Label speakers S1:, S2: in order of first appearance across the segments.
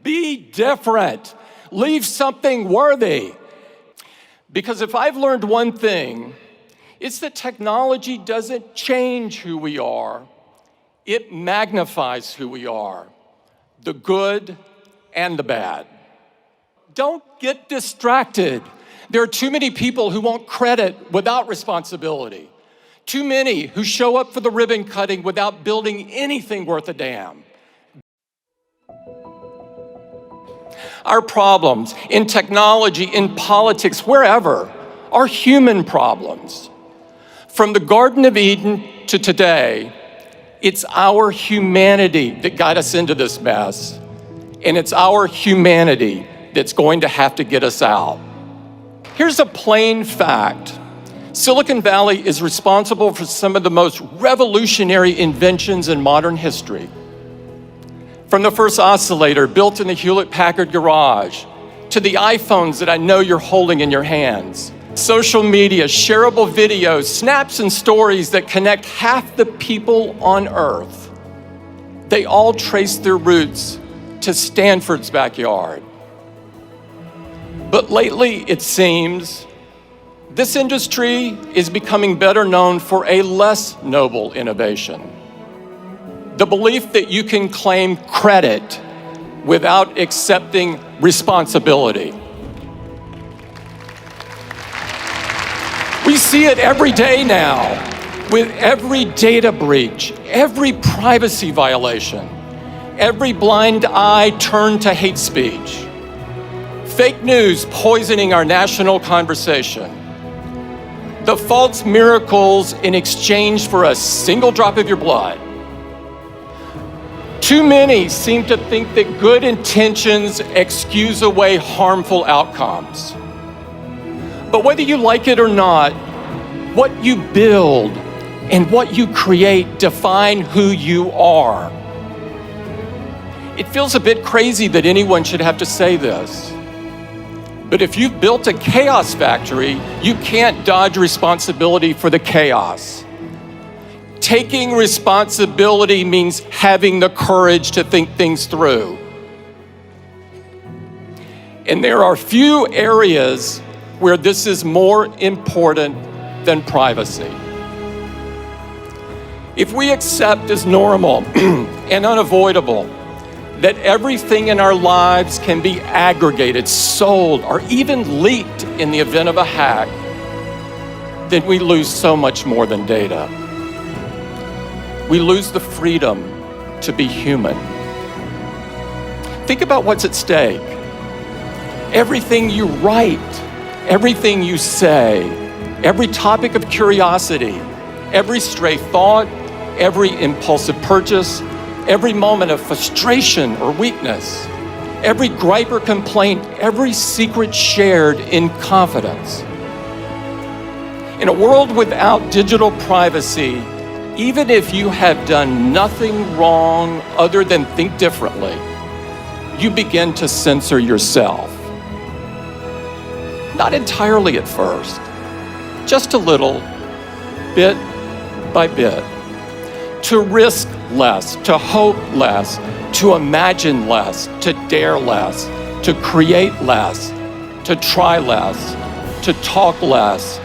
S1: Be different. Leave something worthy. Because if I've learned one thing, it's that technology doesn't change who we are. It magnifies who we are, the good and the bad. Don't get distracted. There are too many people who want credit without responsibility. Too many who show up for the ribbon cutting without building anything worth a damn. Our problems in technology, in politics, wherever, are human problems. From the Garden of Eden to today, it's our humanity that got us into this mess, and it's our humanity that's going to have to get us out. Here's a plain fact. Silicon Valley is responsible for some of the most revolutionary inventions in modern history. From the first oscillator built in the Hewlett-Packard garage, to the iPhones that I know you're holding in your hands, social media, shareable videos, snaps and stories that connect half the people on Earth. They all trace their roots to Stanford's backyard. But lately, it seems, this industry is becoming better known for a less noble innovation. The belief that you can claim credit without accepting responsibility. We see it every day now with every data breach, every privacy violation, every blind eye turned to hate speech, fake news poisoning our national conversation, the false miracles in exchange for a single drop of your blood. Too many seem to think that good intentions excuse away harmful outcomes. But whether you like it or not, what you build and what you create define who you are. It feels a bit crazy that anyone should have to say this. But if you've built a chaos factory, you can't dodge responsibility for the chaos. Taking responsibility means having the courage to think things through. And there are few areas where this is more important than privacy. If we accept as normal and unavoidable that everything in our lives can be aggregated, sold, or even leaked in the event of a hack, then we lose so much more than data. We lose the freedom to be human. Think about what's at stake. Everything you write, everything you say, every topic of curiosity, every stray thought, every impulsive purchase, every moment of frustration or weakness, every gripe or complaint, every secret shared in confidence. In a world without digital privacy, even if you have done nothing wrong other than think differently, you begin to censor yourself. Not entirely at first, just a little, bit by bit. To risk less, to hope less, to imagine less, to dare less, to create less, to try less, to talk less,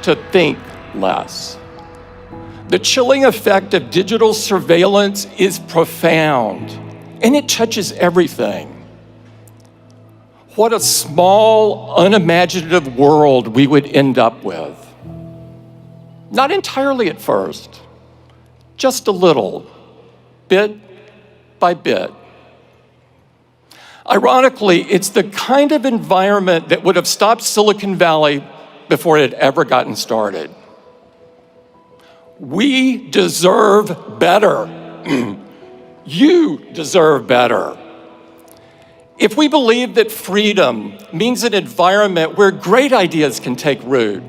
S1: to think less. The chilling effect of digital surveillance is profound, and it touches everything. What a small, unimaginative world we would end up with. Not entirely at first, just a little, bit by bit. Ironically, it's the kind of environment that would have stopped Silicon Valley before it had ever gotten started. We deserve better. You deserve better. If we believe that freedom means an environment where great ideas can take root,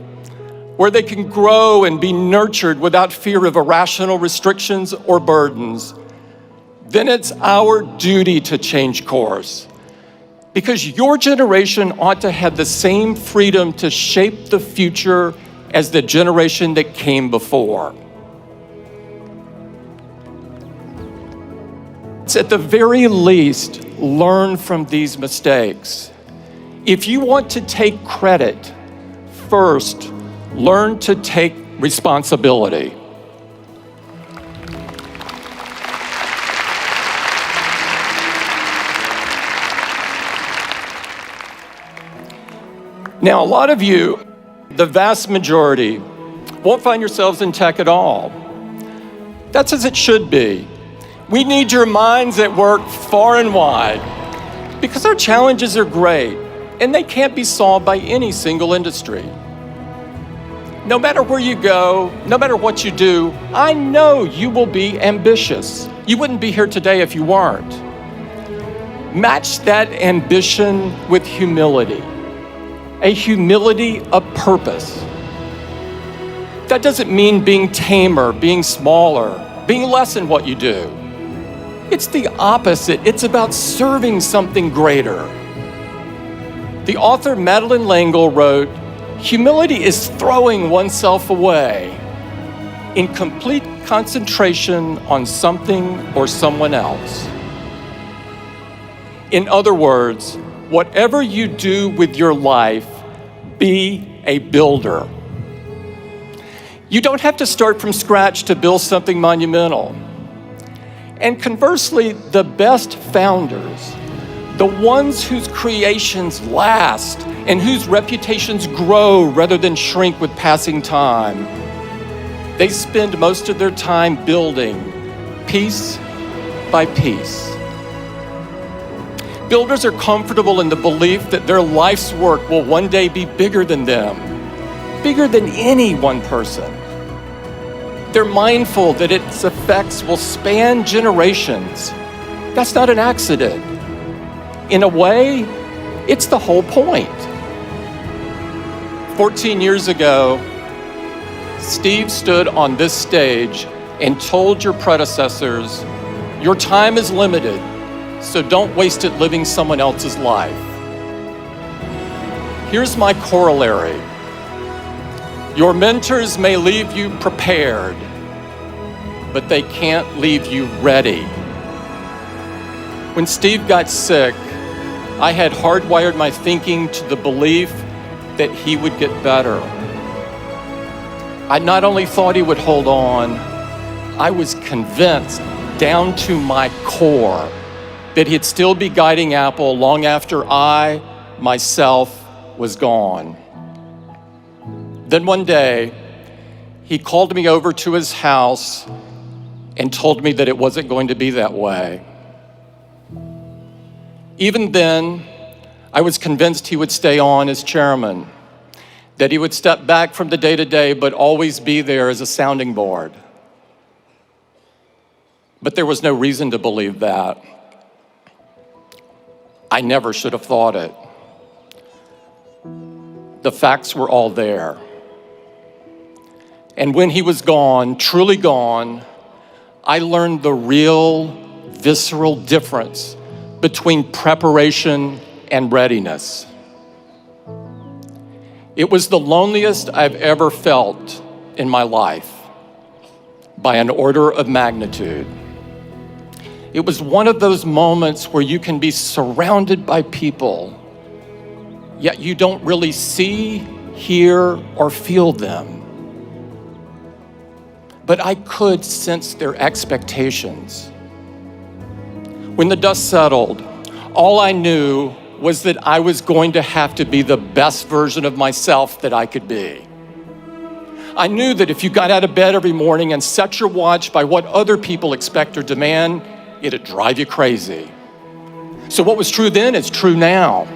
S1: where they can grow and be nurtured without fear of irrational restrictions or burdens, then it's our duty to change course. Because your generation ought to have the same freedom to shape the future as the generation that came before. It's at the very least learn from these mistakes. If you want to take credit, first, learn to take responsibility. Now, a lot of you, the vast majority, won't find yourselves in tech at all. That's as it should be. We need your minds at work far and wide because our challenges are great and they can't be solved by any single industry. No matter where you go, no matter what you do, I know you will be ambitious. You wouldn't be here today if you weren't. Match that ambition with humility. A humility of purpose. That doesn't mean being tamer, being smaller, being less in what you do. It's the opposite. It's about serving something greater. The author Madeleine L'Engle wrote, "Humility is throwing oneself away in complete concentration on something or someone else." In other words, whatever you do with your life, be a builder. You don't have to start from scratch to build something monumental. And conversely, the best founders, the ones whose creations last and whose reputations grow rather than shrink with passing time, they spend most of their time building piece by piece. Builders are comfortable in the belief that their life's work will one day be bigger than them, bigger than any one person. They're mindful that its effects will span generations. That's not an accident. In a way, it's the whole point. 14 years ago, Steve stood on this stage and told your predecessors, "Your time is limited, so don't waste it living someone else's life." Here's my corollary. Your mentors may leave you prepared, but they can't leave you ready. When Steve got sick, I had hardwired my thinking to the belief that he would get better. I not only thought he would hold on, I was convinced down to my core that he'd still be guiding Apple long after I, myself, was gone. Then one day, he called me over to his house and told me that it wasn't going to be that way. Even then, I was convinced he would stay on as chairman, that he would step back from the day-to-day but always be there as a sounding board. But there was no reason to believe that. I never should have thought it. The facts were all there. And when he was gone, truly gone, I learned the real, visceral difference between preparation and readiness. It was the loneliest I've ever felt in my life, by an order of magnitude. It was one of those moments where you can be surrounded by people, yet you don't really see, hear, or feel them. But I could sense their expectations. When the dust settled, all I knew was that I was going to have to be the best version of myself that I could be. I knew that if you got out of bed every morning and set your watch by what other people expect or demand, it'd drive you crazy. So what was true then is true now.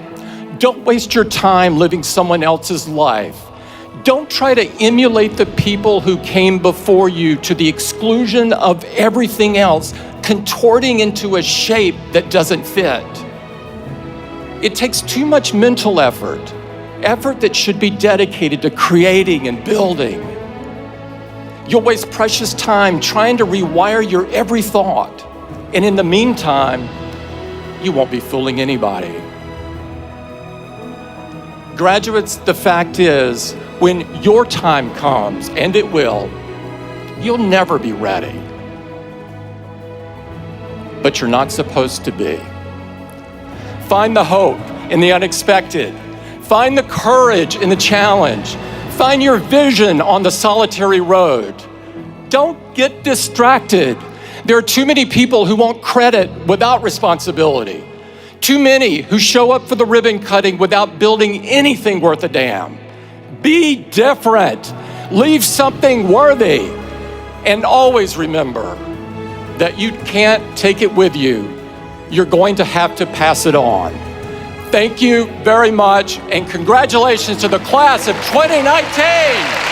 S1: Don't waste your time living someone else's life. Don't try to emulate the people who came before you to the exclusion of everything else, contorting into a shape that doesn't fit. It takes too much mental effort that should be dedicated to creating and building. You'll waste precious time trying to rewire your every thought, and in the meantime, you won't be fooling anybody. Graduates, the fact is, when your time comes, and it will, you'll never be ready. But you're not supposed to be. Find the hope in the unexpected. Find the courage in the challenge. Find your vision on the solitary road. Don't get distracted. There are too many people who want credit without responsibility. Too many who show up for the ribbon cutting without building anything worth a damn. Be different. Leave something worthy. And always remember that you can't take it with you. You're going to have to pass it on. Thank you very much, and congratulations to the class of 2019.